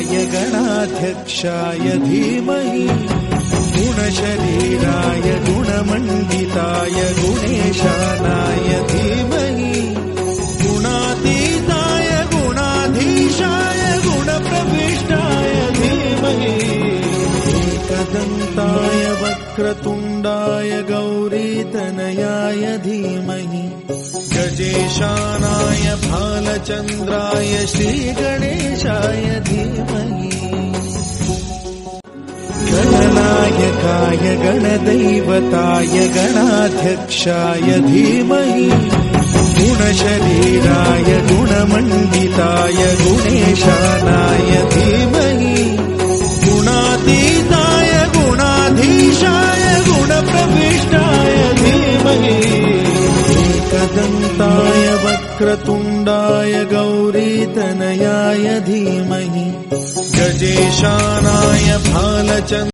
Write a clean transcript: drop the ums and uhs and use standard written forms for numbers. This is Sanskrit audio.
गणाधिपतये गणाध्यक्षाय धीमहि गुणशरीराय गुणमण्डिताय गुणेशानाय धीमहि गुणातीताय गुणाधीशाय गुणप्रविष्टाय धीमहि एकदन्ताय वक्रतुण्डाय गौरीतनयाय धीमहि गजेशानाय भालचन्द्राय श्रीगणेशाय धीमहि गणनायकाय गणदैवताय गणाध्यक्षाय धीमहि गुणशरीराय गुणमण्डिताय गुणेशानाय धीमहि गुणातीताय गुणाधीशाय गुणप्रविष्टाय धीमहि एकदन्ताय वक्रतुण्डाय गौरीतनयाय धीमहि गजेशानाय भालचन्द्राय